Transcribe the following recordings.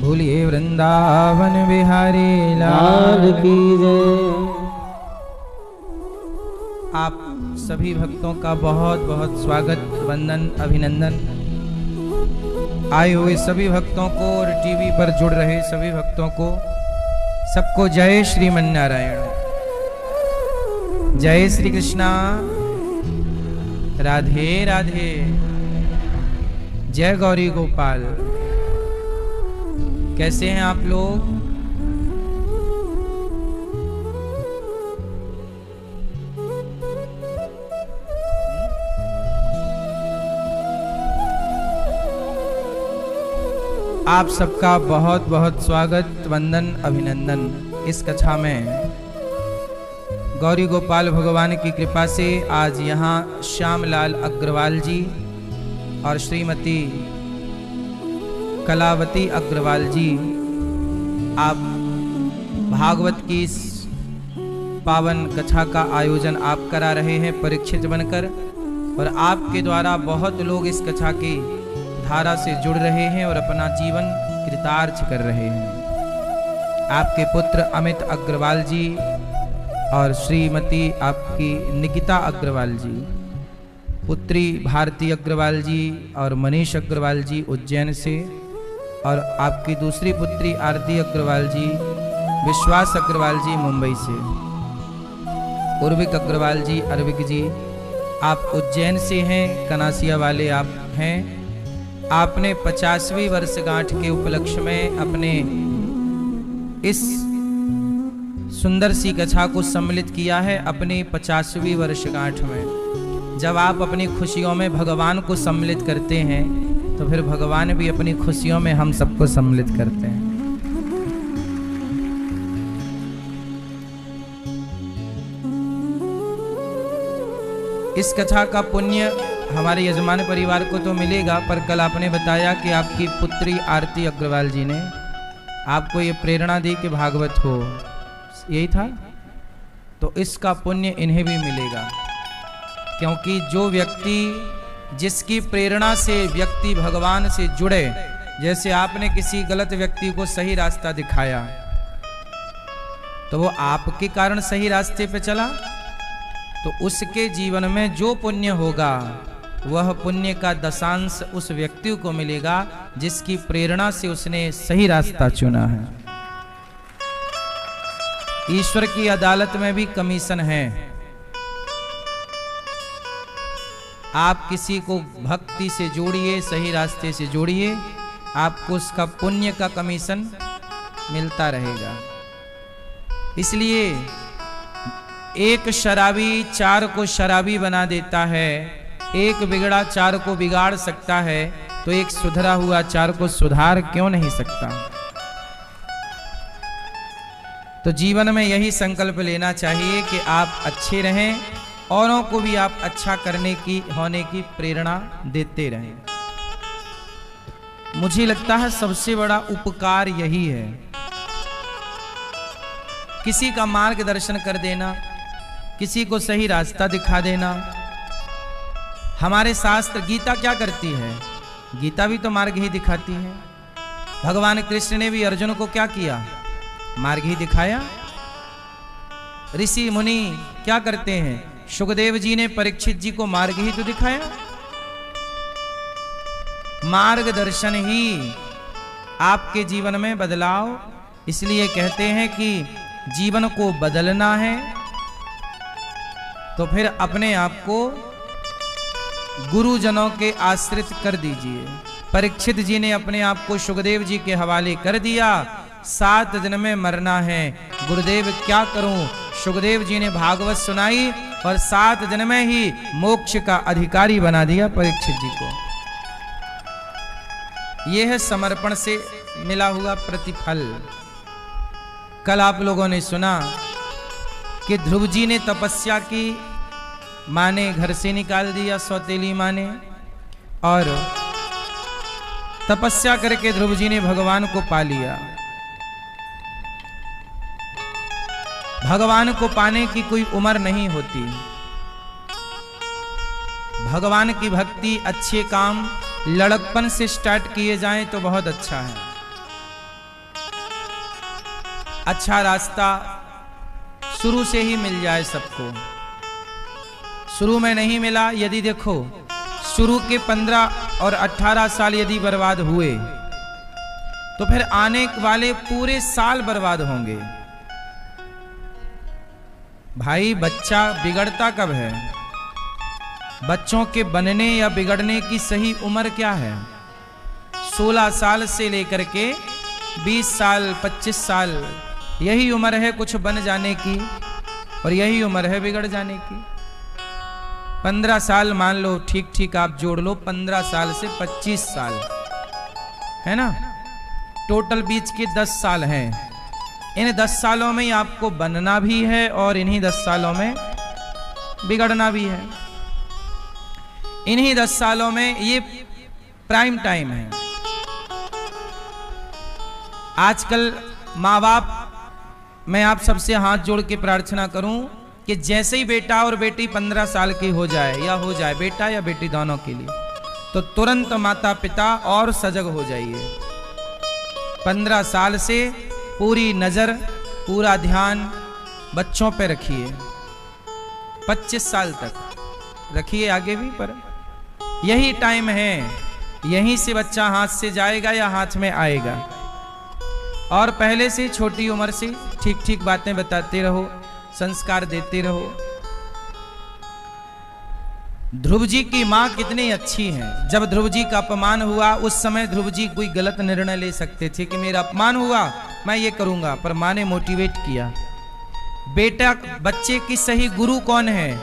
बोलिए वृंदावन बिहारी लाल की जय। आप सभी भक्तों का बहुत बहुत स्वागत, वंदन, अभिनंदन। आए हुए सभी भक्तों को और टीवी पर जुड़ रहे सभी भक्तों को, सबको जय श्रीमन नारायण, जय श्री कृष्णा, राधे राधे, जय गौरी गोपाल। कैसे हैं आप लोग? आप सबका बहुत बहुत स्वागत, वंदन, अभिनंदन। इस कथा में गौरी गोपाल भगवान की कृपा से आज यहाँ श्यामलाल अग्रवाल जी और श्रीमती कलावती अग्रवाल जी, आप भागवत की इस पावन कथा का आयोजन आप करा रहे हैं परीक्षित बनकर, और आपके द्वारा बहुत लोग इस कथा की धारा से जुड़ रहे हैं और अपना जीवन कृतार्थ कर रहे हैं। आपके पुत्र अमित अग्रवाल जी और श्रीमती आपकी निकिता अग्रवाल जी, पुत्री भारती अग्रवाल जी और मनीष अग्रवाल जी उज्जैन से, और आपकी दूसरी पुत्री आरती अग्रवाल जी, विश्वास अग्रवाल जी मुंबई से, उर्विक अग्रवाल जी, अरविक जी आप उज्जैन से हैं, कनासिया वाले आप हैं। आपने 50वीं वर्षगांठ के उपलक्ष्य में अपने इस सुंदर सी कथा को सम्मिलित किया है। अपनी 50वीं वर्षगांठ में जब आप अपनी खुशियों में भगवान को सम्मिलित करते हैं, तो फिर भगवान भी अपनी खुशियों में हम सबको सम्मिलित करते हैं। इस कथा का पुण्य हमारे यजमान परिवार को तो मिलेगा, पर कल आपने बताया कि आपकी पुत्री आरती अग्रवाल जी ने आपको ये प्रेरणा दी कि भागवत हो, यही था, तो इसका पुण्य इन्हें भी मिलेगा। क्योंकि जो व्यक्ति, जिसकी प्रेरणा से व्यक्ति भगवान से जुड़े, जैसे आपने किसी गलत व्यक्ति को सही रास्ता दिखाया, तो वो आपके कारण सही रास्ते पे चला, तो उसके जीवन में जो पुण्य होगा वह पुण्य का दशांश उस व्यक्ति को मिलेगा जिसकी प्रेरणा से उसने सही रास्ता चुना है। ईश्वर की अदालत में भी कमीशन है। आप किसी को भक्ति से जोड़िए, सही रास्ते से जोड़िए, आपको उसका पुण्य का कमीशन मिलता रहेगा। इसलिए एक शराबी 4 को शराबी बना देता है, एक बिगड़ा 4 को बिगाड़ सकता है, तो एक सुधरा हुआ 4 को सुधार क्यों नहीं सकता? तो जीवन में यही संकल्प लेना चाहिए कि आप अच्छे रहें, औरों को भी आप अच्छा करने की, होने की प्रेरणा देते रहें। मुझे लगता है सबसे बड़ा उपकार यही है, किसी का मार्गदर्शन कर देना, किसी को सही रास्ता दिखा देना। हमारे शास्त्र गीता क्या करती है? गीता भी तो मार्ग ही दिखाती है। भगवान कृष्ण ने भी अर्जुन को क्या किया? मार्ग ही दिखाया। ऋषि मुनि क्या करते हैं? सुखदेव जी ने परीक्षित जी को मार्ग ही तो दिखाया। मार्गदर्शन ही आपके जीवन में बदलाव। इसलिए कहते हैं कि जीवन को बदलना है तो फिर अपने आप को गुरुजनों के आश्रित कर दीजिए। परीक्षित जी ने अपने आप को सुखदेव जी के हवाले कर दिया। 7 दिन में मरना है, गुरुदेव क्या करूं? सुखदेव जी ने भागवत सुनाई और 7 दिन में ही मोक्ष का अधिकारी बना दिया परीक्षित जी को। यह है समर्पण से मिला हुआ प्रतिफल। कल आप लोगों ने सुना कि ध्रुव जी ने तपस्या की, माँ ने घर से निकाल दिया, सौतेली माँ ने, और तपस्या करके ध्रुव जी ने भगवान को पा लिया। भगवान को पाने की कोई उम्र नहीं होती। भगवान की भक्ति, अच्छे काम लड़कपन से स्टार्ट किए जाएं तो बहुत अच्छा है। अच्छा रास्ता शुरू से ही मिल जाए सबको। शुरू में नहीं मिला, यदि देखो शुरू के 15 और 18 साल यदि बर्बाद हुए तो फिर आने वाले पूरे साल बर्बाद होंगे। भाई बच्चा बिगड़ता कब है? बच्चों के बनने या बिगड़ने की सही उम्र क्या है? 16 साल से लेकर के 20 साल 25 साल, यही उम्र है कुछ बन जाने की और यही उम्र है बिगड़ जाने की। 15 साल मान लो, ठीक ठीक आप जोड़ लो, 15 साल से 25 साल है ना, टोटल बीच के 10 साल हैं। इन 10 सालों में ही आपको बनना भी है और इन्हीं 10 सालों में बिगड़ना भी है। इन्हीं 10 सालों में ये प्राइम टाइम है। आजकल माँ बाप, मैं आप सबसे हाथ जोड़ के प्रार्थना करूं कि जैसे ही बेटा और बेटी 15 साल की हो जाए या हो जाए, बेटा या बेटी दोनों के लिए, तो तुरंत माता पिता और सजग हो जाइए। 15 साल से पूरी नजर, पूरा ध्यान बच्चों पे रखिए। 25 साल तक रखिए, आगे भी, पर यही टाइम है। यहीं से बच्चा हाथ से जाएगा या हाथ में आएगा। और पहले से छोटी उम्र से ठीक ठीक बातें बताते रहो, संस्कार देते रहो। ध्रुव जी की मां कितनी अच्छी हैं। जब ध्रुव जी का अपमान हुआ उस समय ध्रुव जी कोई गलत निर्णय ले सकते थे कि मेरा अपमान हुआ मैं ये करूंगा, पर मां ने मोटिवेट किया। बेटा, बच्चे की सही गुरु कौन है?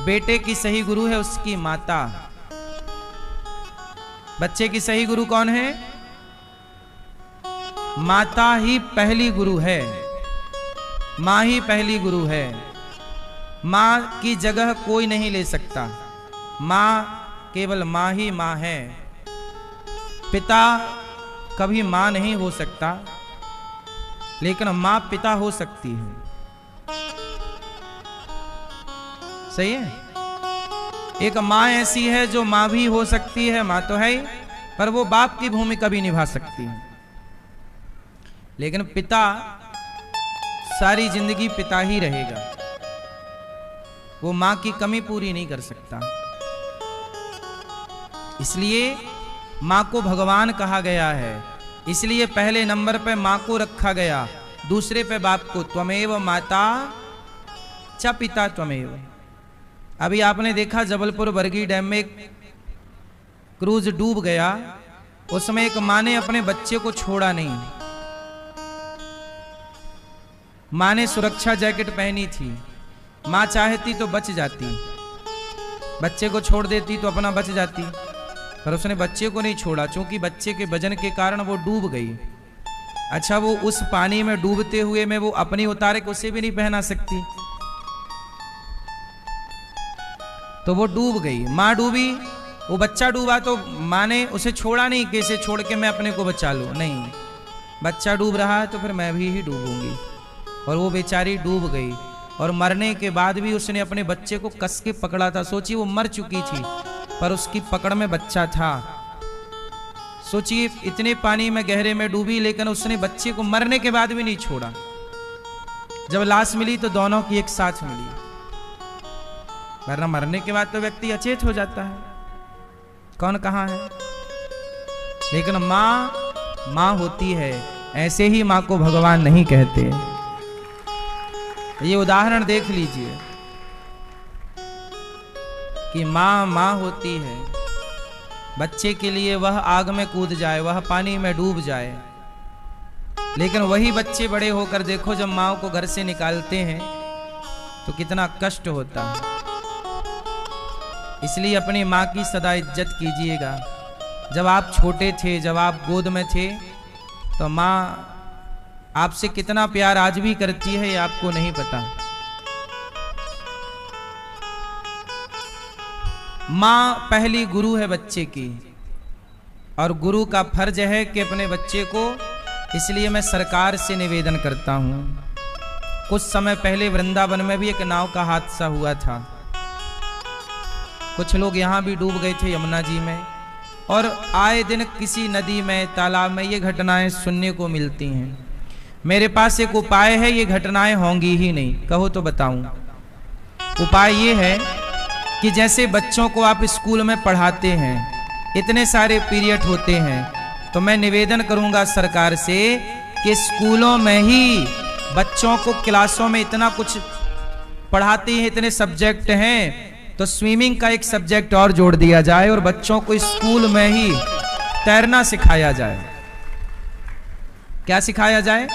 बेटे की सही गुरु है उसकी माता। बच्चे की सही गुरु कौन है? माता ही पहली गुरु है, मां ही पहली गुरु है। मां की जगह कोई नहीं ले सकता। मां केवल मां ही मां है। पिता कभी मां नहीं हो सकता, लेकिन मां पिता हो सकती है। सही है? एक मां ऐसी है जो मां भी हो सकती है, मां तो है ही, पर वो बाप की भूमिका भी निभा सकती है। लेकिन पिता सारी जिंदगी पिता ही रहेगा, वो मां की कमी पूरी नहीं कर सकता। इसलिए मां को भगवान कहा गया है, इसलिए पहले नंबर पे मां को रखा गया, दूसरे पे बाप को। त्वमेव माता च पिता त्वमेव। अभी आपने देखा जबलपुर बरगी डैम में एक क्रूज डूब गया, उसमें एक मां ने अपने बच्चे को छोड़ा नहीं। मां ने सुरक्षा जैकेट पहनी थी, मां चाहती तो बच जाती, बच्चे को छोड़ देती तो अपना बच जाती, पर उसने बच्चे को नहीं छोड़ा, क्योंकि बच्चे के वजन के कारण वो डूब गई। अच्छा, वो उस पानी में डूबते हुए में वो अपनी उतारे को उसे भी नहीं पहना सकती, तो वो डूब गई। मां डूबी, वो बच्चा डूबा, तो मां ने उसे छोड़ा नहीं कि इसे छोड़ के मैं अपने को बचा लूं, नहीं, बच्चा डूब रहा है तो फिर मैं भी ही डूबूंगी। और वो बेचारी डूब गई, और मरने के बाद भी उसने अपने बच्चे को कस के पकड़ा था। सोचिए, वो मर चुकी थी पर उसकी पकड़ में बच्चा था। सोचिए, इतने पानी में गहरे में डूबी, लेकिन उसने बच्चे को मरने के बाद भी नहीं छोड़ा। जब लाश मिली तो दोनों की एक साथ मिली, वरना मरने के बाद तो व्यक्ति अचेत हो जाता है, कौन कहाँ है। लेकिन मां मां होती है, ऐसे ही मां को भगवान नहीं कहते। ये उदाहरण देख लीजिए कि मां मां होती है। बच्चे के लिए वह आग में कूद जाए, वह पानी में डूब जाए, लेकिन वही बच्चे बड़े होकर देखो जब मां को घर से निकालते हैं तो कितना कष्ट होता है। इसलिए अपनी मां की सदा इज्जत कीजिएगा। जब आप छोटे थे, जब आप गोद में थे, तो मां आपसे कितना प्यार आज भी करती है, ये आपको नहीं पता। मां पहली गुरु है बच्चे की, और गुरु का फर्ज है कि अपने बच्चे को, इसलिए मैं सरकार से निवेदन करता हूं। कुछ समय पहले वृंदावन में भी एक नाव का हादसा हुआ था, कुछ लोग यहां भी डूब गए थे यमुना जी में, और आए दिन किसी नदी में, तालाब में ये घटनाएं सुनने को मिलती हैं। मेरे पास एक उपाय है, ये घटनाएं होंगी ही नहीं। कहो तो बताऊं। उपाय ये है कि जैसे बच्चों को आप स्कूल में पढ़ाते हैं, इतने सारे पीरियड होते हैं, तो मैं निवेदन करूंगा सरकार से कि स्कूलों में ही बच्चों को क्लासों में इतना कुछ पढ़ाते हैं, इतने सब्जेक्ट हैं, तो स्विमिंग का एक सब्जेक्ट और जोड़ दिया जाए और बच्चों को स्कूल में ही तैरना सिखाया जाए। क्या सिखाया जाए?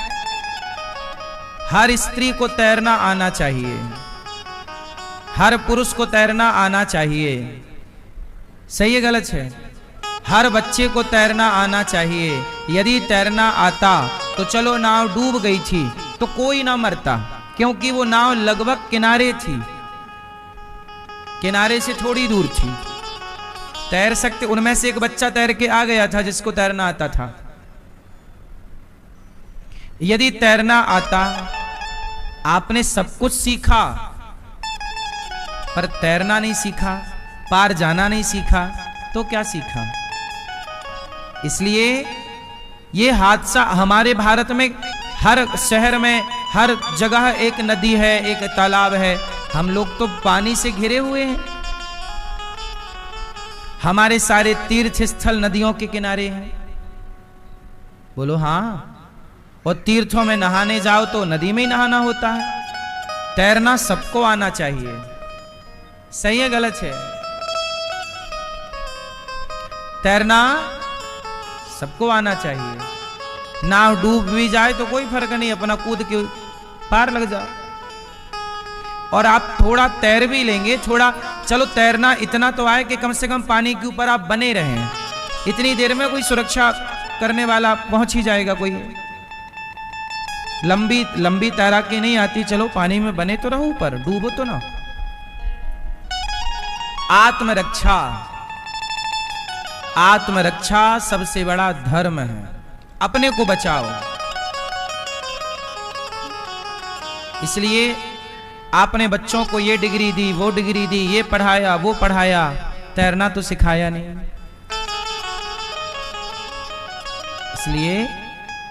हर स्त्री को तैरना आना चाहिए, हर पुरुष को तैरना आना चाहिए। सही है गलत है? हर बच्चे को तैरना आना चाहिए। यदि तैरना आता तो चलो नाव डूब गई थी तो कोई ना मरता, क्योंकि वो नाव लगभग किनारे थी, किनारे से थोड़ी दूर थी, तैर सकते। उनमें से एक बच्चा तैर के आ गया था जिसको तैरना आता था। यदि तैरना आता, आपने सब कुछ सीखा पर तैरना नहीं सीखा, पार जाना नहीं सीखा, तो क्या सीखा? इसलिए ये हादसा हमारे भारत में हर शहर में हर जगह एक नदी है, एक तालाब है। हम लोग तो पानी से घिरे हुए हैं। हमारे सारे तीर्थ स्थल नदियों के किनारे हैं। बोलो हाँ। और तीर्थों में नहाने जाओ तो नदी में ही नहाना होता है। तैरना सबको आना चाहिए। सही है गलत है? तैरना सबको आना चाहिए। नाव डूब भी जाए तो कोई फर्क नहीं, अपना कूद के पार लग जाओ। और आप थोड़ा तैर भी लेंगे, थोड़ा चलो तैरना इतना तो आए कि कम से कम पानी के ऊपर आप बने रहें। इतनी देर में कोई सुरक्षा करने वाला पहुंच ही जाएगा। कोई लंबी तैराकी नहीं आती, चलो पानी में बने तो रहो, ऊपर डूबो तो ना। आत्मरक्षा, आत्मरक्षा सबसे बड़ा धर्म है। अपने को बचाओ। इसलिए आपने बच्चों को ये डिग्री दी, वो डिग्री दी, ये पढ़ाया, वो पढ़ाया, तैरना तो सिखाया नहीं। इसलिए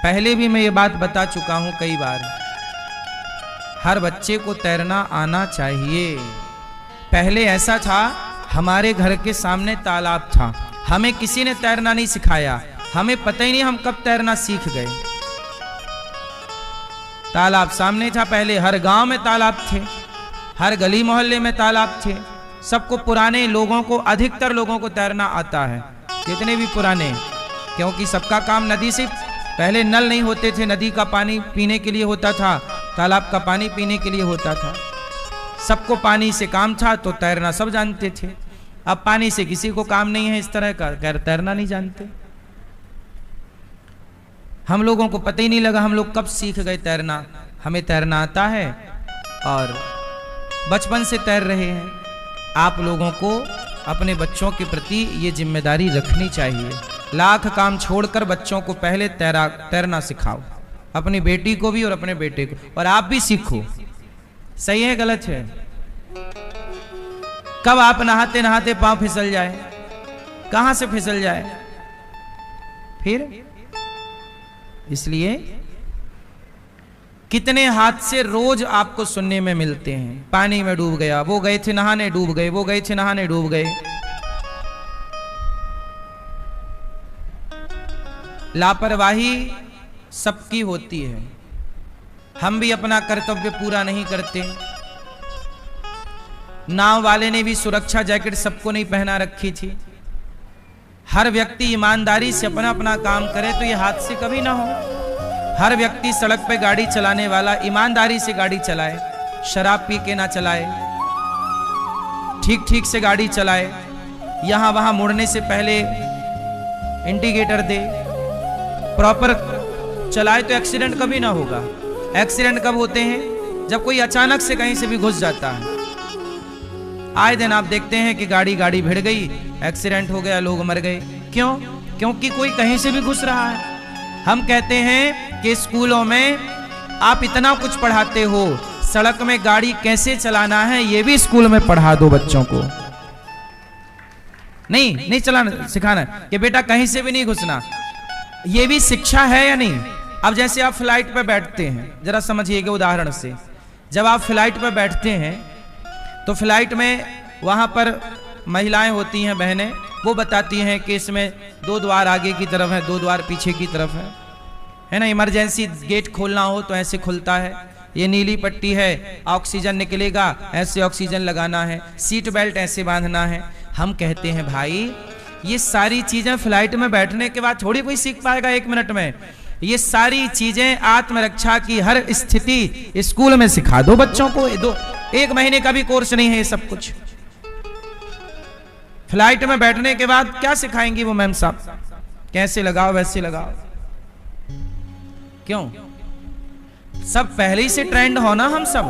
पहले भी मैं ये बात बता चुका हूं कई बार, हर बच्चे को तैरना आना चाहिए। पहले ऐसा था, हमारे घर के सामने तालाब था, हमें किसी ने तैरना नहीं सिखाया, हमें पता ही नहीं हम कब तैरना सीख गए। तालाब सामने था पहले, हर गांव में तालाब थे, हर गली मोहल्ले में तालाब थे। सबको, पुराने लोगों को, अधिकतर लोगों को तैरना आता है, जितने भी पुराने, क्योंकि सबका काम नदी से, पहले नल नहीं होते थे, नदी का पानी पीने के लिए होता था, तालाब का पानी पीने के लिए होता था। सबको पानी से काम था तो तैरना सब जानते थे। अब पानी से किसी को काम नहीं है इस तरह का, तैरना नहीं जानते। हम लोगों को पता ही नहीं लगा हम लोग कब सीख गए तैरना। हमें तैरना आता है और बचपन से तैर रहे हैं। आप लोगों को अपने बच्चों के प्रति ये जिम्मेदारी रखनी चाहिए। लाख काम छोड़कर बच्चों को पहले तैरना सिखाओ, अपनी बेटी को भी और अपने बेटे को, और आप भी सीखो। सही है गलत है? कब आप नहाते नहाते पांव फिसल जाए, कहां से फिसल जाए फिर? इसलिए कितने हादसे रोज आपको सुनने में मिलते हैं। पानी में डूब गया, वो गए थे नहाने डूब गए, वो गए थे नहाने डूब गए। लापरवाही सबकी होती है, हम भी अपना कर्तव्य पूरा नहीं करते। नाव वाले ने भी सुरक्षा जैकेट सबको नहीं पहना रखी थी। हर व्यक्ति ईमानदारी से अपना अपना काम करे तो ये हादसे कभी ना हो। हर व्यक्ति सड़क पे गाड़ी चलाने वाला ईमानदारी से गाड़ी चलाए, शराब पी के ना चलाए, ठीक ठीक से गाड़ी चलाए, यहां वहां मुड़ने से पहले इंडिकेटर दे, प्रॉपर चलाए तो एक्सीडेंट कभी ना होगा। एक्सीडेंट कब होते हैं? जब कोई अचानक से कहीं से भी घुस जाता है। आए दिन आप देखते हैं कि गाड़ी भिड़ गई, एक्सीडेंट हो गया, लोग मर गए। क्यों? क्योंकि कोई कहीं से भी घुस रहा है। हम कहते हैं कि स्कूलों में आप इतना कुछ पढ़ाते हो, सड़क में गाड़ी कैसे चलाना है ये भी स्कूल में पढ़ा दो बच्चों को। नहीं चलाना सिखाना कि बेटा कहीं से भी नहीं घुसना, ये भी शिक्षा है या नहीं? अब जैसे आप फ्लाइट पर बैठते हैं, जरा समझिएगा उदाहरण से, जब आप फ्लाइट पर बैठते हैं तो फ्लाइट में वहाँ पर महिलाएं होती हैं, बहनें, वो बताती हैं कि इसमें 2 द्वार आगे की तरफ है, 2 द्वार पीछे की तरफ है ना। इमरजेंसी गेट खोलना हो तो ऐसे खुलता है, ये नीली पट्टी है, ऑक्सीजन निकलेगा, ऐसे ऑक्सीजन लगाना है, सीट बेल्ट ऐसे बांधना है। हम कहते हैं भाई ये सारी चीजें फ्लाइट में बैठने के बाद थोड़ी कोई सीख पाएगा 1 मिनट में। ये सारी चीजें आत्मरक्षा की हर स्थिति स्कूल में सिखा दो बच्चों को। 1 महीने का भी कोर्स नहीं है ये सब कुछ। फ्लाइट में बैठने के बाद क्या सिखाएंगी वो मैम साहब, कैसे लगाओ वैसे लगाओ। क्यों? सब पहले ही से ट्रेंड होना हम सब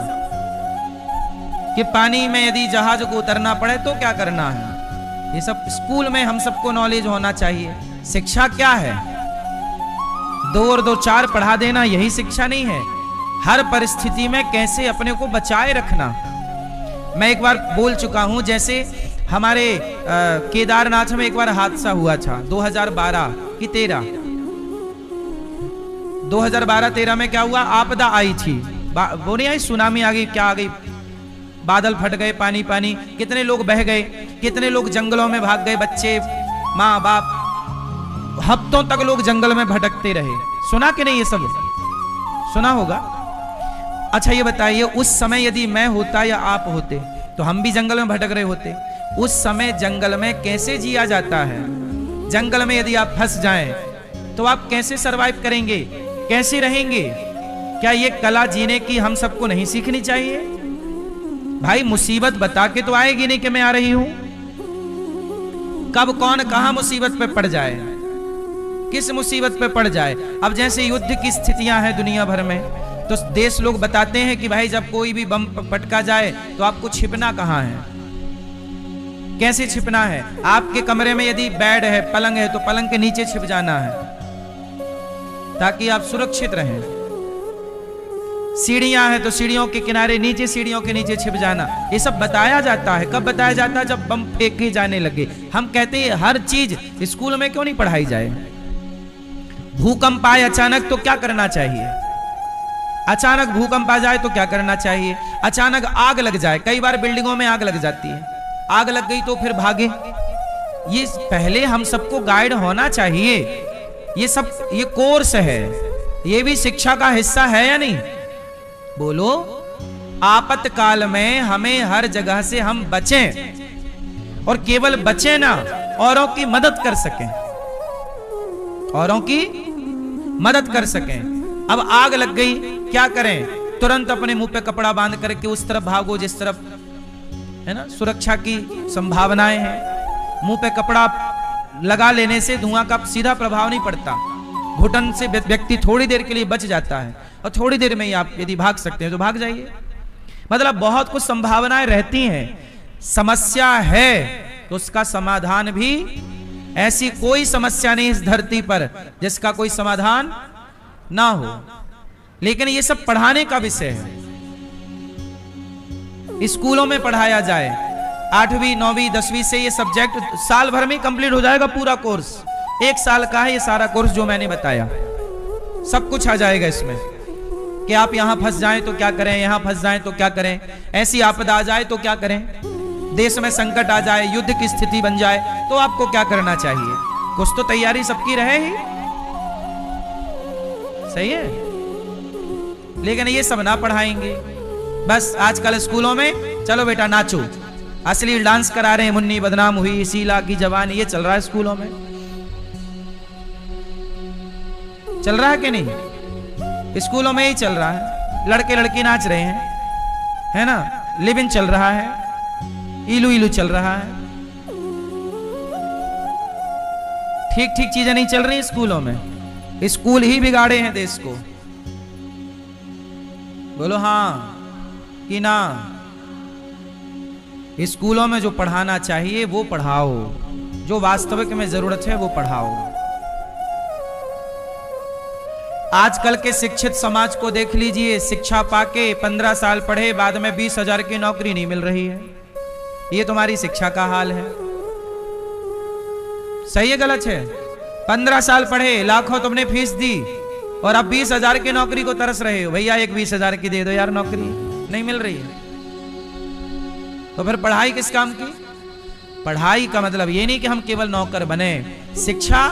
कि पानी में यदि जहाज को उतरना पड़े तो क्या करना है, ये सब स्कूल में हम सबको नॉलेज होना चाहिए। शिक्षा क्या है? 2 और 2 4 पढ़ा देना, यही शिक्षा नहीं है। हर परिस्थिति में कैसे अपने को बचाए रखना। मैं एक बार बोल चुका हूं, जैसे हमारे केदारनाथ में एक बार हादसा हुआ था 2012 की 2012-13 में क्या हुआ, आपदा आई थी। वो नहीं आई, सुनामी आ गई, क्या आ गई, बादल फट गए, पानी पानी, कितने लोग बह गए, कितने लोग जंगलों में भाग गए, बच्चे, माँ बाप, हफ्तों तक लोग जंगल में भटकते रहे। सुना कि नहीं? ये सब सुना होगा। अच्छा ये बताइए, उस समय यदि मैं होता या आप होते तो हम भी जंगल में भटक रहे होते। उस समय जंगल में कैसे जिया जाता है? जंगल में यदि आप फंस जाएं तो आप कैसे सरवाइव करेंगे, कैसे रहेंगे? क्या ये कला जीने की हम सबको नहीं सीखनी चाहिए? भाई मुसीबत बता के तो आएगी नहीं कि मैं आ रही हूं। कब कौन कहां मुसीबत पे पड़ जाए, किस मुसीबत पे पड़ जाए। अब जैसे युद्ध की स्थितियां हैं दुनिया भर में, तो देश लोग बताते हैं कि भाई जब कोई भी बम पटका जाए तो आपको छिपना कहां है, कैसे छिपना है। आपके कमरे में यदि बेड है, पलंग है, तो पलंग के नीचे छिप जाना है ताकि आप सुरक्षित रहें। सीढ़ियां हैं तो सीढ़ियों के किनारे, नीचे सीढ़ियों के नीचे छिप जाना। ये सब बताया जाता है। कब बताया जाता है? जब बम फेंके जाने लगे। हम कहते हैं हर चीज स्कूल में क्यों नहीं पढ़ाई जाए। भूकंप आए अचानक तो क्या करना चाहिए, अचानक भूकंप आ जाए तो क्या करना चाहिए, अचानक आग लग जाए, कई बार बिल्डिंगों में आग लग जाती है, आग लग गई तो फिर भागे। ये पहले हम सबको गाइड होना चाहिए। ये सब ये कोर्स है, ये भी शिक्षा का हिस्सा है या नहीं? बोलो। आपातकाल में हमें हर जगह से हम बचें, और केवल बचें ना, औरों की मदद कर सकें, औरों की मदद कर सकें। अब आग लग गई, क्या करें? तुरंत अपने मुंह पे कपड़ा बांध करके उस तरफ भागो जिस तरफ, है ना, सुरक्षा की संभावनाएं हैं। मुंह पे कपड़ा लगा लेने से धुआं का सीधा प्रभाव नहीं पड़ता, घुटन से व्यक्ति थोड़ी देर के लिए बच जाता है, और थोड़ी देर में ही आप यदि भाग सकते हैं तो भाग जाइए। मतलब बहुत कुछ संभावनाएं रहती हैं। समस्या है तो उसका समाधान भी, ऐसी कोई समस्या नहीं इस धरती पर जिसका कोई समाधान ना हो। लेकिन ये सब पढ़ाने का विषय है, स्कूलों में पढ़ाया जाए। 8वीं 9वीं 10वीं से ये सब्जेक्ट साल भर में कंप्लीट हो जाएगा। पूरा कोर्स 1 साल का है ये सारा कोर्स जो मैंने बताया, सब कुछ आ जाएगा इसमें कि आप यहां फंस जाएं तो क्या करें, यहां फंस जाएं तो क्या करें, ऐसी आपदा आ जाए तो क्या करें, देश में संकट आ जाए, युद्ध की स्थिति बन जाए तो आपको क्या करना चाहिए। कुछ तो तैयारी सबकी रहे ही, सही है। लेकिन ये सब ना पढ़ाएंगे। बस आजकल स्कूलों में चलो बेटा नाचो, असली डांस करा रहे हैं, मुन्नी बदनाम हुई, शीला की जवानी, ये चल रहा है स्कूलों में। चल रहा है कि नहीं? स्कूलों में ही चल रहा है। लड़के लड़की नाच रहे हैं, है ना, लिविंग चल रहा है, इलू इलू चल रहा है। ठीक ठीक चीजें नहीं चल रही स्कूलों में। स्कूल ही बिगाड़े हैं देश को। बोलो हाँ कि ना? स्कूलों में जो पढ़ाना चाहिए वो पढ़ाओ, जो वास्तविक में जरूरत है वो पढ़ाओ। आजकल के शिक्षित समाज को देख लीजिए, शिक्षा पाके 15 साल पढ़े, बाद में 20,000 की नौकरी नहीं मिल रही है। ये तुम्हारी शिक्षा का हाल है। सही है गलत है? 15 साल पढ़े, लाखों तुमने फीस दी, और अब 20,000 की नौकरी को तरस रहे हो, भैया एक 20,000 की दे दो यार, नौकरी नहीं मिल रही है। तो फिर पढ़ाई किस काम की? पढ़ाई का मतलब ये नहीं कि हम केवल नौकर बने। शिक्षा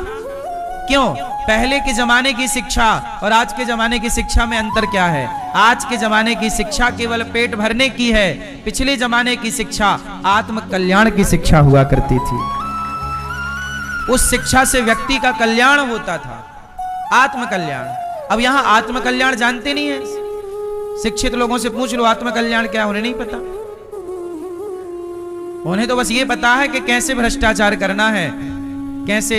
क्यों? पहले के जमाने की शिक्षा और आज के जमाने की शिक्षा में अंतर क्या है? आज के जमाने की शिक्षा केवल पेट भरने की है, पिछले जमाने की शिक्षा आत्म कल्याण की शिक्षा हुआ करती थी। उस शिक्षा से व्यक्ति का कल्याण होता था, आत्म कल्याण। अब यहां आत्म कल्याण जानते नहीं है। शिक्षित लोगों से पूछ लो आत्म कल्याण क्या, उन्हें नहीं पता। उन्हें तो बस ये पता है कि कैसे भ्रष्टाचार करना है, कैसे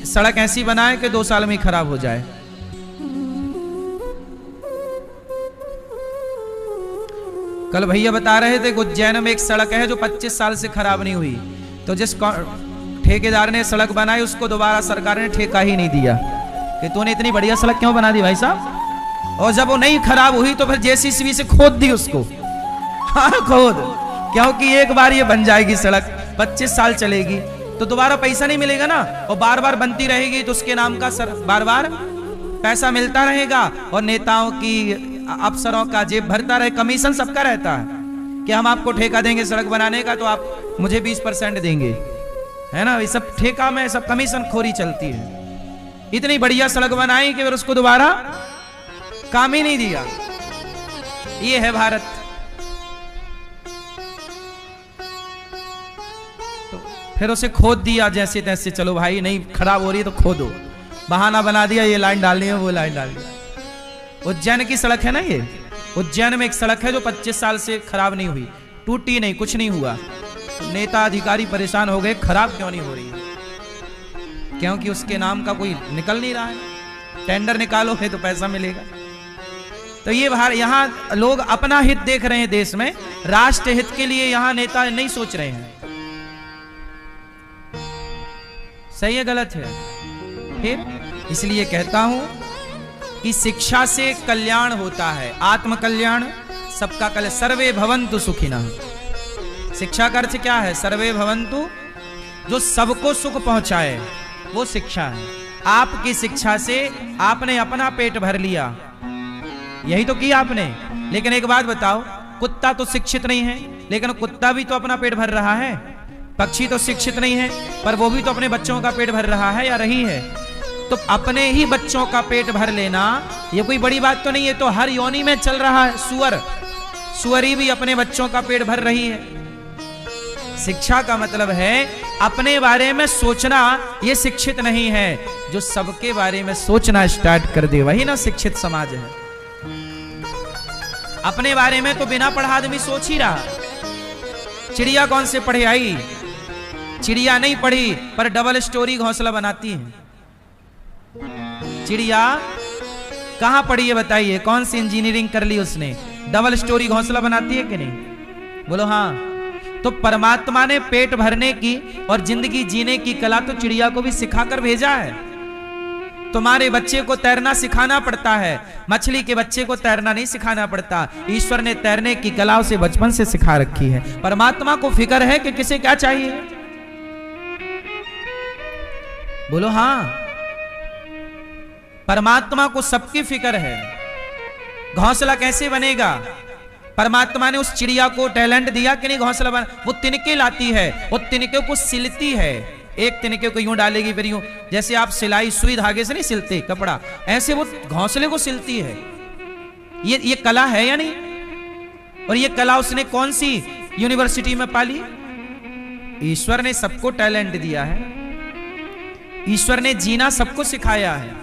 सड़क ऐसी बनाए कि 2 साल में ही खराब हो जाए। कल भैया बता रहे थे उज्जैन में एक सड़क है जो 25 साल से खराब नहीं हुई, तो जिस ठेकेदार ने सड़क बनाई उसको दोबारा सरकार ने ठेका ही नहीं दिया कि तूने इतनी बढ़िया सड़क क्यों बना दी भाई साहब। और जब वो नहीं खराब हुई तो फिर जेसीबी से खोद दी उसको, हाँ खोद, क्योंकि एक बार ये बन जाएगी सड़क, 25 साल चलेगी तो दोबारा पैसा नहीं मिलेगा ना, और बार बार बनती रहेगी तो उसके नाम का बार बार पैसा मिलता रहेगा और नेताओं की, अफसरों का जेब भरता रहे, कमीशन सबका रहता है कि हम आपको ठेका देंगे सड़क बनाने का तो आप मुझे 20% देंगे, है ना। ये सब ठेका में सब कमीशन खोरी चलती है। इतनी बढ़िया सड़क बनाई कि फिर उसको दोबारा काम ही नहीं दिया। ये है भारत। फिर उसे खोद दिया जैसे तैसे, चलो भाई नहीं खराब हो रही है तो खोदो, बहाना बना दिया, ये लाइन डालनी है वो लाइन डाल दिया। उज्जैन की सड़क है ना ये, उज्जैन में एक सड़क है जो 25 साल से खराब नहीं हुई, टूटी नहीं, कुछ नहीं हुआ। तो नेता अधिकारी परेशान हो गए, खराब क्यों नहीं हो रही है? क्योंकि उसके नाम का कोई निकल नहीं रहा है, टेंडर निकालो है तो पैसा मिलेगा। तो ये बाहर यहाँ लोग अपना हित देख रहे हैं देश में, राष्ट्र हित के लिए यहाँ नेता नहीं सोच रहे हैं। सही है गलत है? फिर इसलिए कहता हूं कि शिक्षा से कल्याण होता है, आत्म कल्याण, सबका कल्याण। सर्वे भवन्तु सुखिनः। शिक्षा का अर्थ क्या है? सर्वे भवन्तु, जो सबको सुख पहुंचाए, वो शिक्षा है। आपकी शिक्षा से आपने अपना पेट भर लिया, यही तो किया आपने। लेकिन एक बात बताओ, कुत्ता तो शिक्षित नहीं है लेकिन कुत्ता भी तो अपना पेट भर रहा है। पक्षी तो शिक्षित नहीं है पर वो भी तो अपने बच्चों का पेट भर रहा है या रही है। तो अपने ही बच्चों का पेट भर लेना ये कोई बड़ी बात तो नहीं है। तो हर योनि में चल रहा है। सुअरी भी अपने बच्चों का पेट भर रही है। शिक्षा का मतलब है अपने बारे में सोचना, ये शिक्षित नहीं है। जो सबके बारे में सोचना स्टार्ट कर दे वही ना शिक्षित समाज है। अपने बारे में तो बिना पढ़ा आदमी सोच ही रहा। चिड़िया कौन से पढ़े आई? चिड़िया नहीं पढ़ी पर डबल स्टोरी घोंसला बनाती है। चिड़िया कहां पढ़ी है बताइए? कौन सी इंजीनियरिंग कर ली उसने? डबल स्टोरी घोंसला बनाती है कि नहीं? बोलो हाँ। तो परमात्मा ने पेट भरने की और जिंदगी जीने की कला तो चिड़िया को भी सिखाकर भेजा है। तुम्हारे बच्चे को तैरना सिखाना पड़ता है, मछली के बच्चे को तैरना नहीं सिखाना पड़ता। ईश्वर ने तैरने की कला उसे बचपन से सिखा रखी है। परमात्मा को फिक्र है कि किसे क्या चाहिए। बोलो हाँ। परमात्मा को सबकी फिक्र है। घोंसला कैसे बनेगा? परमात्मा ने उस चिड़िया को टैलेंट दिया कि नहीं घोंसला बना? वो तिनके लाती है, वो तिनके को सिलती है। एक तिनके को यूं डालेगी फिर यूं, जैसे आप सिलाई सुई धागे से नहीं सिलते कपड़ा, ऐसे वो घोंसले को सिलती है। ये कला है या नहीं? और ये कला उसने कौन सी यूनिवर्सिटी में पाली? ईश्वर ने सबको टैलेंट दिया है। ईश्वर ने जीना सबको सिखाया है।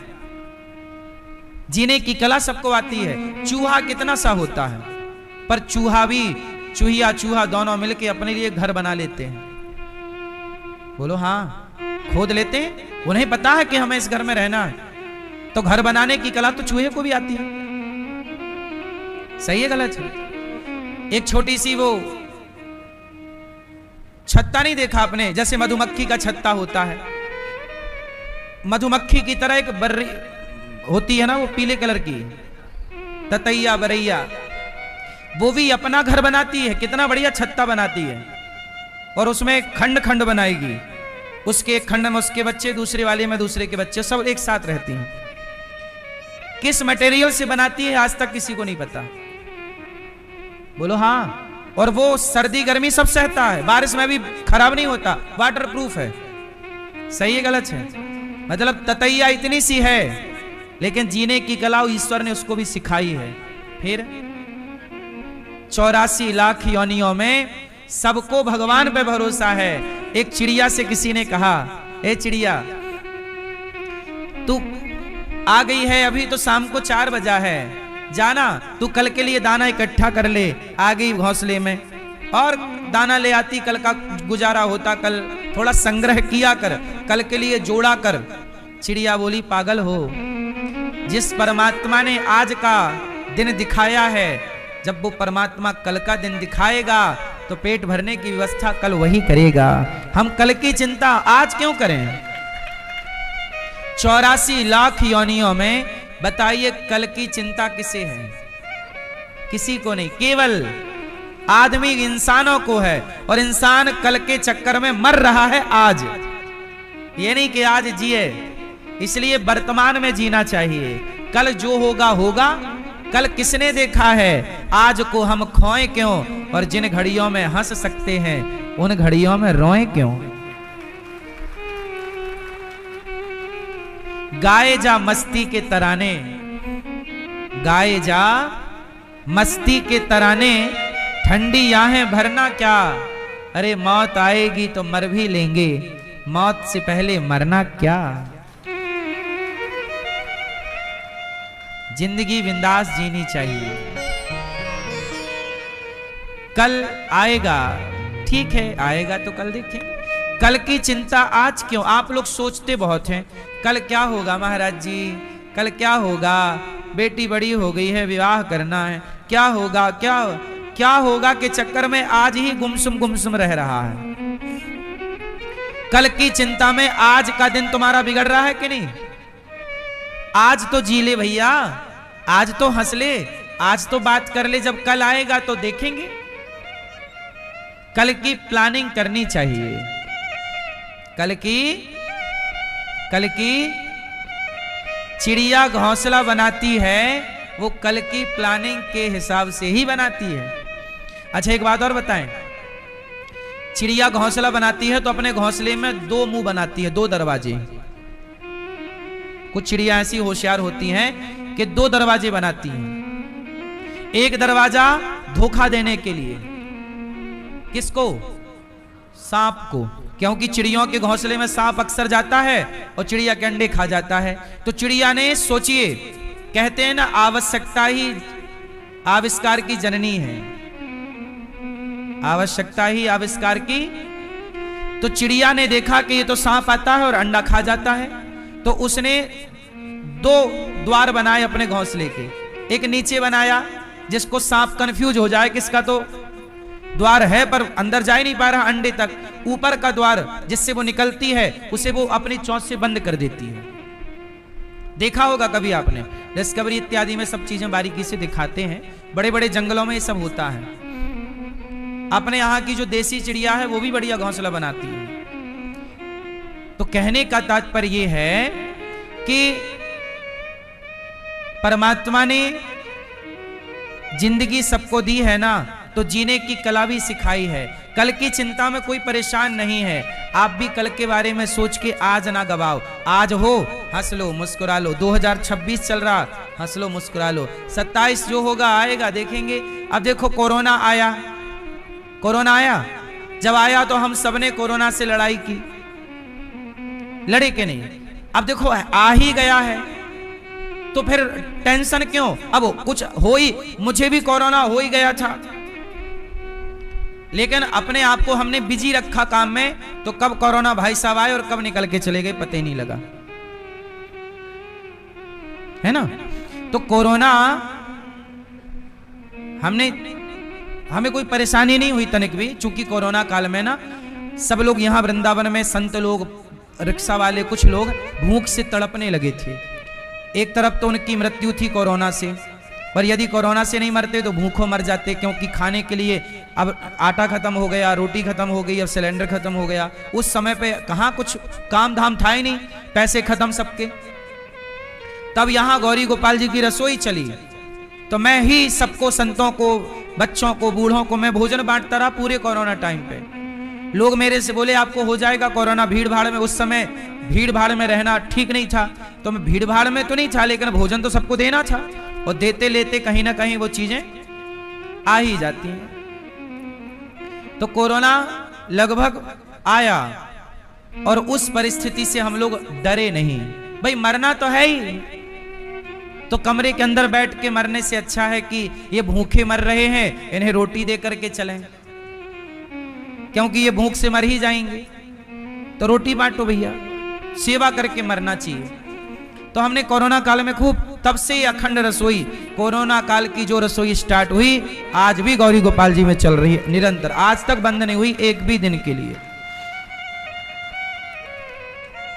जीने की कला सबको आती है। चूहा कितना सा होता है पर चूहा भी, चूहा दोनों मिलके अपने लिए घर बना लेते हैं। बोलो हाँ। खोद लेते हैं, उन्हें पता है कि हमें इस घर में रहना है। तो घर बनाने की कला तो चूहे को भी आती है। सही है गलत है? एक छोटी सी वो छत्ता नहीं देखा आपने? जैसे मधुमक्खी का छत्ता होता है, मधुमक्खी की तरह एक बर्री होती है ना, वो पीले कलर की ततैया बरैया, वो भी अपना घर बनाती है। कितना बढ़िया छत्ता बनाती है और उसमें खंड खंड बनाएगी। उसके एक खंड में उसके बच्चे, दूसरे वाले में दूसरे के बच्चे, सब एक साथ रहती हैं। किस मटेरियल से बनाती है आज तक किसी को नहीं पता। बोलो हाँ। और वो सर्दी गर्मी सब सहता है, बारिश में भी खराब नहीं होता, वाटर प्रूफ है। सही है गलत है? मतलब ततैया इतनी सी है, लेकिन जीने की कला ईश्वर ने उसको भी सिखाई है। फिर 84 लाख योनियों में सबको भगवान पे भरोसा है। एक चिड़िया से किसी ने कहा, ए चिड़िया तू आ गई है, अभी तो शाम को 4 बजा है, जाना तू कल के लिए दाना इकट्ठा कर ले। आ गई घोंसले में और दाना ले आती, कल का गुजारा होता, कल थोड़ा संग्रह किया कर, कल के लिए जोड़ा कर। चिड़िया बोली, पागल हो, जिस परमात्मा ने आज का दिन दिखाया है, जब वो परमात्मा कल का दिन दिखाएगा तो पेट भरने की व्यवस्था कल वही करेगा। हम कल की चिंता आज क्यों करें? 84 लाख योनियों में बताइए कल की चिंता किसे है? किसी को नहीं, केवल आदमी इंसानों को है। और इंसान कल के चक्कर में मर रहा है आज। ये नहीं कि आज जिए, इसलिए वर्तमान में जीना चाहिए। कल जो होगा होगा, कल किसने देखा है? आज को हम खोएं क्यों? और जिन घड़ियों में हंस सकते हैं उन घड़ियों में रोएं क्यों? गाए जा मस्ती के तराने, गाए जा मस्ती के तराने, ठंडी आहें भरना क्या? अरे मौत आएगी तो मर भी लेंगे, मौत से पहले मरना क्या? जिंदगी बिंदास जीनी चाहिए। कल आएगा, ठीक है, आएगा तो कल देखें। कल की चिंता आज क्यों? आप लोग सोचते बहुत हैं, कल क्या होगा महाराज जी, कल क्या होगा, बेटी बड़ी हो गई है, विवाह करना है, क्या होगा, क्या होगा के चक्कर में आज ही गुमसुम रह रहा है। कल की चिंता में आज का दिन तुम्हारा बिगड़ रहा है कि नहीं? आज तो जी ले भैया, आज तो हंस ले, आज तो बात कर ले, जब कल आएगा तो देखेंगे। कल की प्लानिंग करनी चाहिए। कल की चिड़िया घोंसला बनाती है, वो कल की प्लानिंग के हिसाब से ही बनाती है। अच्छा एक बात और बताएं, चिड़िया घोंसला बनाती है तो अपने घोंसले में 2 मुंह बनाती है, 2 दरवाजे। कुछ चिड़िया ऐसी होशियार होती हैं कि 2 दरवाजे बनाती हैं। एक दरवाजा धोखा देने के लिए, किसको? सांप को, क्योंकि चिड़ियों के घोंसले में सांप अक्सर जाता है और चिड़िया के अंडे खा जाता है। तो चिड़िया ने, सोचिए, कहते हैं ना आवश्यकता ही आविष्कार की जननी है, आवश्यकता ही आविष्कार की। तो चिड़िया ने देखा कि ये तो सांप आता है और अंडा खा जाता है, तो उसने 2 द्वार बनाए अपने घोंसले के। एक नीचे बनाया जिसको सांप कंफ्यूज हो जाए, किसका तो द्वार है पर अंदर जा ही नहीं पा रहा अंडे तक। ऊपर का द्वार जिससे वो निकलती है उसे वो अपनी चोंच से बंद कर देती है। देखा होगा कभी आपने, डिस्कवरी इत्यादि में सब चीजें बारीकी से दिखाते हैं। बड़े बड़े जंगलों में ये सब होता है। अपने यहाँ की जो देसी चिड़िया है वो भी बढ़िया घोंसला बनाती है। तो कहने का तात्पर्य ये है कि परमात्मा ने जिंदगी सबको दी है ना, तो जीने की कला भी सिखाई है। कल की चिंता में कोई परेशान नहीं है। आप भी कल के बारे में सोच के आज ना गवाओ। आज हो, हंस लो, मुस्कुरा लो। 2026 चल रहा, हंस लो, मुस्कुरा लो। 27 जो होगा आएगा, देखेंगे। अब देखो कोरोना आया, कोरोना आया, जब आया तो हम सबने कोरोना से लड़ाई की, लड़े के नहीं? अब देखो आ ही गया है, तो फिर टेंशन क्यों? अब कुछ हो ही, मुझे भी कोरोना हो ही गया था, लेकिन अपने आप को हमने बिजी रखा काम में, तो कब कोरोना भाई साहब आए और कब निकल के चले गए पता ही नहीं लगा, है ना? तो कोरोना हमें कोई परेशानी नहीं हुई तनिक भी, चूंकि कोरोना काल में ना सब लोग यहाँ वृंदावन में, संत लोग, रिक्शा वाले, कुछ लोग भूख से तड़पने लगे थे। एक तरफ तो उनकी मृत्यु थी कोरोना से, पर यदि कोरोना से नहीं मरते तो भूखों मर जाते, क्योंकि खाने के लिए अब आटा खत्म हो गया, रोटी खत्म हो गई, अब सिलेंडर खत्म हो गया। उस समय पे कहाँ कुछ काम धाम था ही नहीं, पैसे खत्म सबके। तब यहाँ गौरी गोपाल जी की रसोई चली, तो मैं ही सबको, संतों को, बच्चों को, बूढ़ों को मैं भोजन बांटता रहा पूरे कोरोना टाइम पे। लोग मेरे से बोले आपको हो जाएगा कोरोना, भीड़ भाड़ में, उस समय भीड़ भाड़ में रहना ठीक नहीं था, तो मैं भीड़ भाड़ में तो नहीं था, लेकिन भोजन तो सबको देना था, और देते लेते कहीं ना कहीं वो चीजें आ ही जाती हैं। तो कोरोना लगभग आया, और उस परिस्थिति से हम लोग डरे नहीं। भाई मरना तो है ही, तो कमरे के अंदर बैठ के मरने से अच्छा है कि ये भूखे मर रहे हैं, इन्हें रोटी दे करके चलें, क्योंकि ये भूख से मर ही जाएंगे, तो रोटी बांटो भैया, सेवा करके मरना चाहिए। तो हमने कोरोना काल में खूब, तब से अखंड रसोई, कोरोना काल की जो रसोई स्टार्ट हुई आज भी गौरी गोपाल जी में चल रही है निरंतर, आज तक बंद नहीं हुई एक भी दिन के लिए,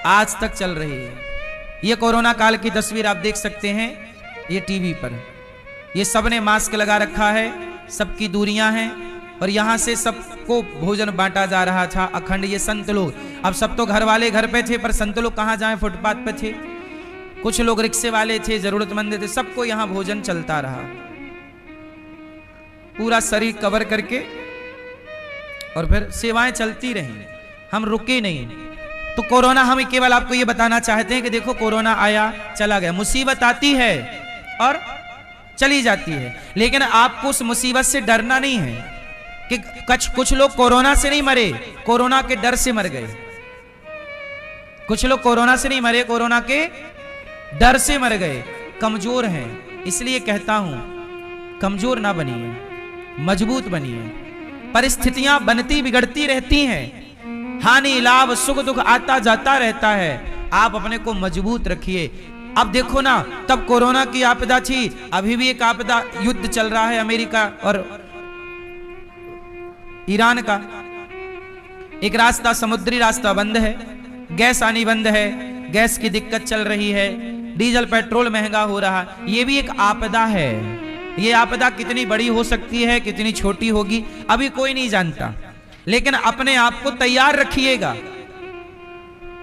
आज तक चल रही है। ये कोरोना काल की तस्वीर आप देख सकते हैं ये टीवी पर, ये सबने मास्क लगा रखा है, सबकी दूरियां हैं, और यहां से सबको भोजन बांटा जा रहा था अखंड। ये संत लोग, अब सब तो घर वाले घर पे थे, पर संत लोग कहां जाएं, फुटपाथ पे थे, कुछ लोग रिक्शे वाले थे, जरूरतमंद थे, सबको यहां भोजन चलता रहा, पूरा शरीर कवर करके, और फिर सेवाएं चलती रही, हम रुके नहीं। तो कोरोना, हम केवल आपको ये बताना चाहते हैं कि देखो कोरोना आया चला गया, मुसीबत आती है और चली जाती है, लेकिन आपको उस मुसीबत से डरना नहीं है कि कुछ लोग कोरोना से नहीं मरे, कोरोना के डर से मर गए। कुछ लोग कोरोना से नहीं मरे, कोरोना के डर से मर गए, कमजोर हैं। इसलिए कहता हूं कमजोर ना बनिए, मजबूत बनिए। परिस्थितियां बनती बिगड़ती रहती हैं, हानि लाभ सुख दुख आता जाता रहता है, आप अपने को मजबूत रखिए। अब देखो ना, तब कोरोना की आपदा थी, अभी भी एक आपदा, युद्ध चल रहा है अमेरिका और ईरान का, एक रास्ता, समुद्री रास्ता बंद है, गैस आनी बंद है, गैस की दिक्कत चल रही है, डीजल पेट्रोल महंगा हो रहा, ये भी एक आपदा है। ये आपदा कितनी बड़ी हो सकती है, कितनी छोटी होगी, अभी कोई नहीं जानता, लेकिन अपने आप को तैयार रखिएगा।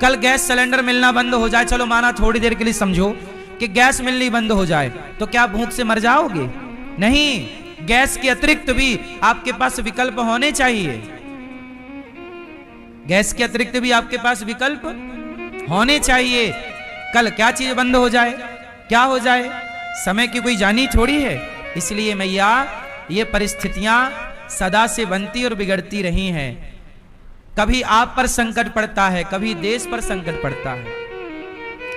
कल गैस सिलेंडर मिलना बंद हो जाए, चलो माना थोड़ी देर के लिए समझो कि गैस मिलनी बंद हो जाए, तो क्या भूख से मर जाओगे? नहीं, गैस के अतिरिक्त भी आपके पास विकल्प होने चाहिए, गैस के अतिरिक्त भी आपके पास विकल्प होने चाहिए। कल क्या चीज बंद हो जाए, क्या हो जाए, समय की कोई जानी थोड़ी है। इसलिए मैया, ये परिस्थितियां सदा से बनती और बिगड़ती रही हैं। कभी आप पर संकट पड़ता है, कभी देश पर संकट पड़ता है।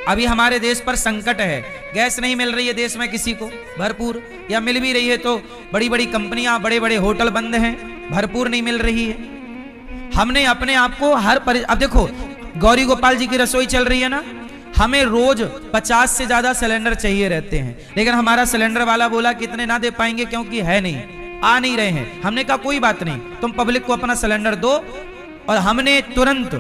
अभी हमारे देश पर संकट है, गैस नहीं मिल रही है देश में किसी को भरपूर, या मिल भी रही है तो बड़ी बड़ी कंपनियां, बड़े बड़े होटल बंद हैं, भरपूर नहीं मिल रही है। हमने अपने आप को अब देखो गौरी गोपाल जी की रसोई चल रही है ना, हमें रोज 50 से ज्यादा सिलेंडर चाहिए रहते हैं, लेकिन हमारा सिलेंडर वाला बोला कि इतने ना दे पाएंगे क्योंकि है नहीं, आ नहीं रहे हैं। हमने कहा कोई बात नहीं, तुम पब्लिक को अपना सिलेंडर दो, और हमने तुरंत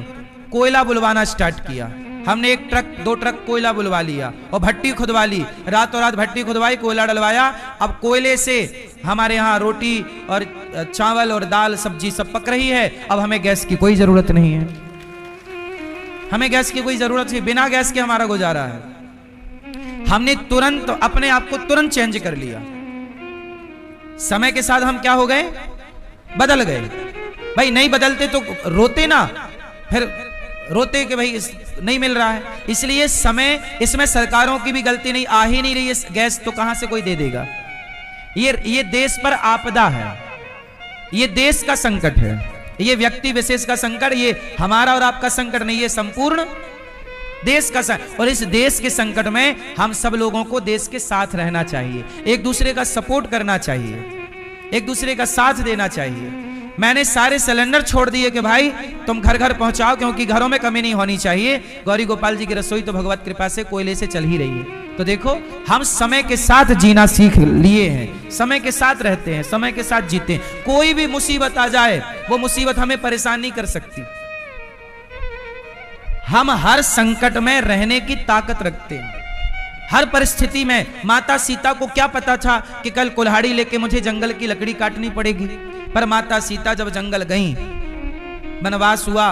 कोयला बुलवाना स्टार्ट किया। हमने 1 ट्रक 2 ट्रक कोयला बुलवा लिया और भट्टी खुदवा ली, रातों रात भट्टी खुदवाई, कोयला डलवाया। अब कोयले से हमारे यहाँ रोटी और चावल और दाल सब्जी सब पक रही है। अब हमें गैस की कोई जरूरत नहीं है, हमें गैस की कोई जरूरत नहीं, बिना गैस के हमारा गुजारा है। हमने तुरंत अपने आप को तुरंत चेंज कर लिया। समय के साथ हम क्या हो गए, बदल गए। भाई नहीं बदलते तो रोते ना, फिर रोते कि भाई नहीं मिल रहा है। इसलिए समय, इसमें सरकारों की भी गलती नहीं, आ ही नहीं रही है गैस, तो कहां से कोई दे देगा। ये देश पर आपदा है, ये देश का संकट है, ये व्यक्ति विशेष का संकट, ये हमारा और आपका संकट नहीं, ये संपूर्ण देश का संकट। और इस देश के संकट में हम सब लोगों को देश के साथ रहना चाहिए, एक दूसरे का सपोर्ट करना चाहिए, एक दूसरे का साथ देना चाहिए। मैंने सारे सिलेंडर छोड़ दिए कि भाई तुम घर घर पहुंचाओ, क्योंकि घरों में कमी नहीं होनी चाहिए। गौरी गोपाल जी की रसोई तो भगवत कृपा से कोयले से चल ही रही है। तो देखो हम समय के साथ जीना सीख लिए हैं, समय के साथ रहते हैं, समय के साथ जीते हैं। कोई भी मुसीबत आ जाए, वो मुसीबत हमें परेशान नहीं कर सकती। हम हर संकट में रहने की ताकत रखते हैं, हर परिस्थिति में। माता सीता को क्या पता था कि कल कुल्हाड़ी लेके मुझे जंगल की लकड़ी काटनी पड़ेगी, पर माता सीता जब जंगल गईं, वनवास हुआ,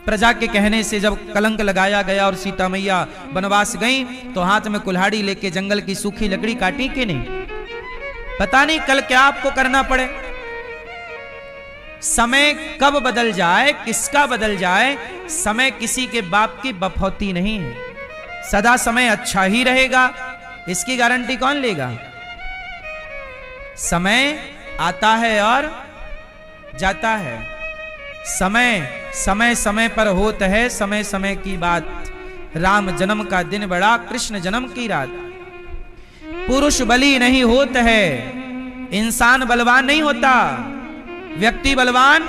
प्रजा के कहने से जब कलंक लगाया गया और सीता मैया वनवास गई तो हाथ में कुल्हाड़ी लेके जंगल की सूखी लकड़ी काटी कि नहीं? पता नहीं कल क्या आपको करना पड़े। समय कब बदल जाए, किसका बदल जाए, समय किसी के बाप की बफौती नहीं है। सदा समय अच्छा ही रहेगा, इसकी गारंटी कौन लेगा? समय आता है और जाता है। समय समय समय पर होता है, समय समय की बात। राम जन्म का दिन बड़ा, कृष्ण जन्म की रात। पुरुष बली नहीं होता है, इंसान बलवान नहीं होता। व्यक्ति बलवान,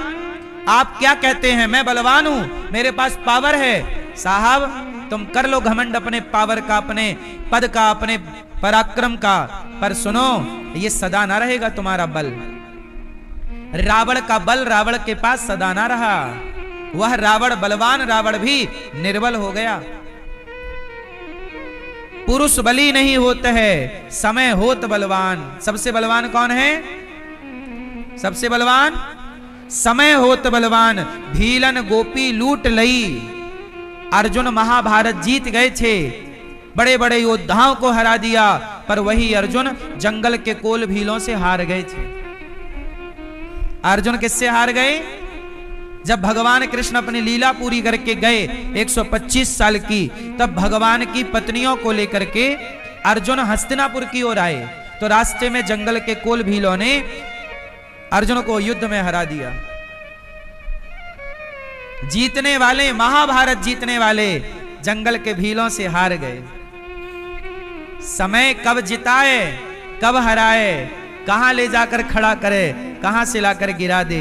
आप क्या कहते हैं? मैं बलवान हूं, मेरे पास पावर है। साहब तुम कर लो घमंड अपने पावर का, अपने पद का, अपने पराक्रम का, पर सुनो ये सदा ना रहेगा तुम्हारा बल। रावण का बल रावण के पास सदा ना रहा। वह रावण बलवान, रावण भी निर्बल हो गया। पुरुष बली नहीं होता है, समय होत बलवान। सबसे बलवान कौन है? सबसे बलवान समय होत बलवान। भीलन गोपी लूट लई। अर्जुन महाभारत जीत गए थे, बड़े बड़े योद्धाओं को हरा दिया, पर वही अर्जुन जंगल के कोल भीलों से हार गए थे। अर्जुन किससे हार गए? जब भगवान कृष्ण अपनी लीला पूरी करके गए 125 साल की, तब भगवान की पत्नियों को लेकर के अर्जुन हस्तिनापुर की ओर आए, तो रास्ते में जंगल के कोल भीलों ने अर्जुन को युद्ध में हरा दिया। जीतने वाले, महाभारत जीतने वाले जंगल के भीलों से हार गए। समय कब जिताए, कब हराए, कहां ले जाकर खड़ा करे, कहां से लाकर गिरा दे।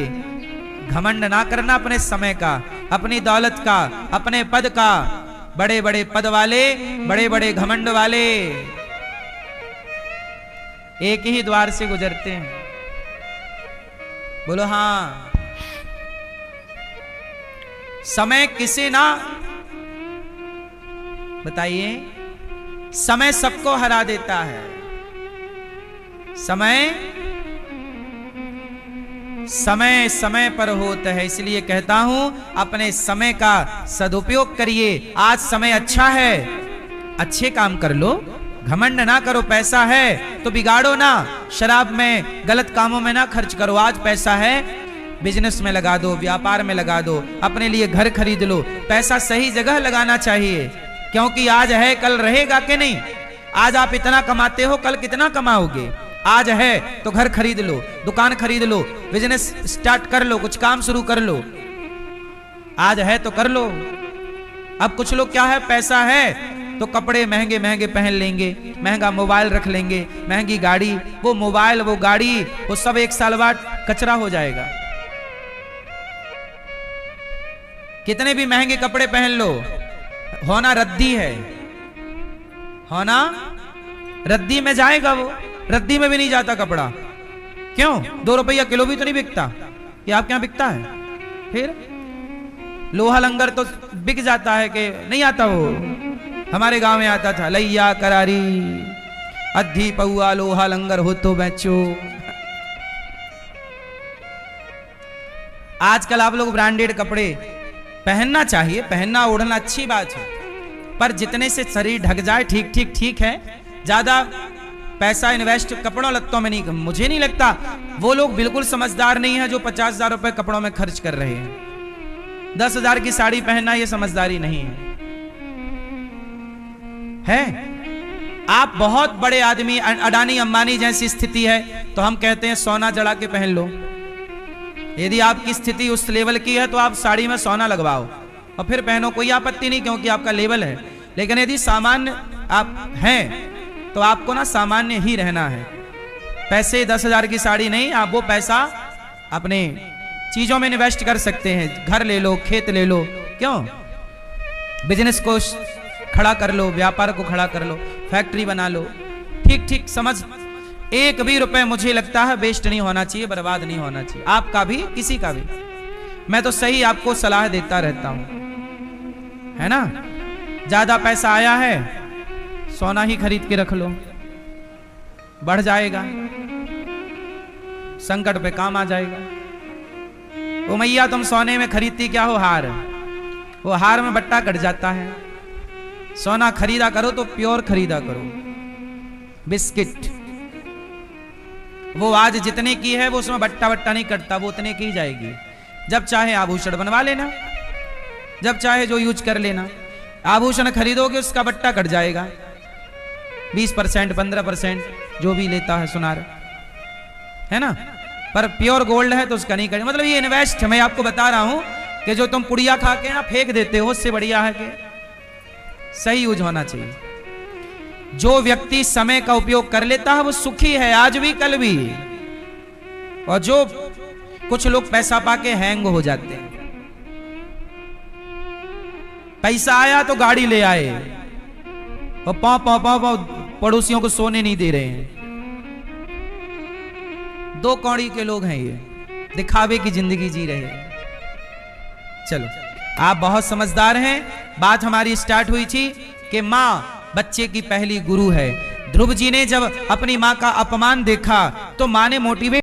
घमंड ना करना अपने समय का, अपनी दौलत का, अपने पद का। बड़े बड़े पद वाले, बड़े बड़े घमंड वाले एक ही द्वार से गुजरते हैं। बोलो हां। समय किसे ना, बताइए, समय सबको हरा देता है। समय समय समय पर होता है, इसलिए कहता हूं अपने समय का सदुपयोग करिए। आज समय अच्छा है, अच्छे काम कर लो, घमंड ना करो। पैसा है तो बिगाड़ो ना, शराब में, गलत कामों में ना खर्च करो। आज पैसा है, बिजनेस में लगा दो, व्यापार में लगा दो, अपने लिए घर खरीद लो। पैसा सही जगह लगाना चाहिए, क्योंकि आज है कल रहेगा कि नहीं। आज आप इतना कमाते हो, कल कितना कमाओगे। आज है तो घर खरीद लो, दुकान खरीद लो, बिजनेस स्टार्ट कर लो, कुछ काम शुरू कर लो। आज है तो कर लो। अब कुछ लोग क्या है, पैसा है तो कपड़े महंगे महंगे पहन लेंगे, महंगा मोबाइल रख लेंगे, महंगी गाड़ी। वो मोबाइल, वो गाड़ी, वो सब एक साल बाद कचरा हो जाएगा। कितने भी महंगे कपड़े पहन लो, होना रद्दी है, होना रद्दी में जाएगा। वो रद्दी में भी नहीं जाता कपड़ा। क्यों? 2 रुपया किलो भी तो नहीं बिकता। ये आपके यहां बिकता है? फिर लोहा लंगर तो बिक जाता है कि नहीं आता? वो हमारे गांव में आता था, लैया करारी अद्धी पौआ लोहा लंगर हो तो बेचो। आजकल आप लोग ब्रांडेड कपड़े पहनना चाहिए, पहनना ओढ़ना अच्छी बात है, पर जितने से शरीर ढक जाए ठीक ठीक ठीक है। ज्यादा पैसा इन्वेस्ट कपड़ों लत्तों में नहीं, मुझे नहीं लगता वो लोग बिल्कुल समझदार नहीं है जो 50,000 रुपए कपड़ों में खर्च कर रहे हैं। 10,000 की साड़ी पहनना ये समझदारी नहीं है। आप बहुत बड़े आदमी, अडानी अंबानी जैसी स्थिति है तो हम कहते हैं सोना जड़ा के पहन लो। यदि आपकी स्थिति उस लेवल की है तो आप साड़ी में सोना लगवाओ और फिर पहनो, कोई आपत्ति नहीं, क्योंकि आपका लेवल है। लेकिन यदि सामान्य आप हैं तो आपको ना सामान्य ही रहना है। पैसे 10,000 की साड़ी नहीं, आप वो पैसा अपने चीजों में इन्वेस्ट कर सकते हैं। घर ले लो, खेत ले लो, क्यों? बिजनेस को खड़ा कर लो, व्यापार को खड़ा कर लो, फैक्ट्री बना लो। ठीक ठीक समझ। एक भी रुपए मुझे लगता है वेस्ट नहीं होना चाहिए, बर्बाद नहीं होना चाहिए, आपका भी, किसी का भी। मैं तो सही आपको सलाह देता रहता हूं, है ना। ज्यादा पैसा आया है, सोना ही खरीद के रख लो, बढ़ जाएगा, संकट पे काम आ जाएगा। ओ मैया, तुम सोने में खरीदती क्या हो? हार। वो हार में बट्टा कट जाता है। सोना खरीदा करो तो प्योर खरीदा करो। बिस्किट वो आज जितने की है वो उसमें बट्टा बट्टा नहीं कटता, वो उतने की ही जाएगी। जब चाहे आभूषण बनवा लेना, जब चाहे जो यूज कर लेना। आभूषण खरीदोगे उसका बट्टा कट जाएगा, 20% 15% जो भी लेता है सुनार, है ना। पर प्योर गोल्ड है तो उसका नहीं कटे। मतलब ये इन्वेस्ट, मैं आपको बता रहा हूं कि जो तुम पुड़िया खा के ना फेंक देते हो, उससे बढ़िया है कि सही यूज होना चाहिए। जो व्यक्ति समय का उपयोग कर लेता है वो सुखी है, आज भी कल भी। और जो कुछ लोग पैसा पाके हैंग हो जाते हैं। पैसा आया तो गाड़ी ले आए और पाँव पाँव पाँव पाँव पड़ोसियों को सोने नहीं दे रहे हैं। 2 कौड़ी के लोग हैं ये, दिखावे की जिंदगी जी रहे हैं। चलो, आप बहुत समझदार हैं। बात हमारी स्टार्ट हुई थी कि माँ बच्चे की पहली गुरु है। ध्रुव जी ने जब अपनी माँ का अपमान देखा तो माँ ने मोटिवेट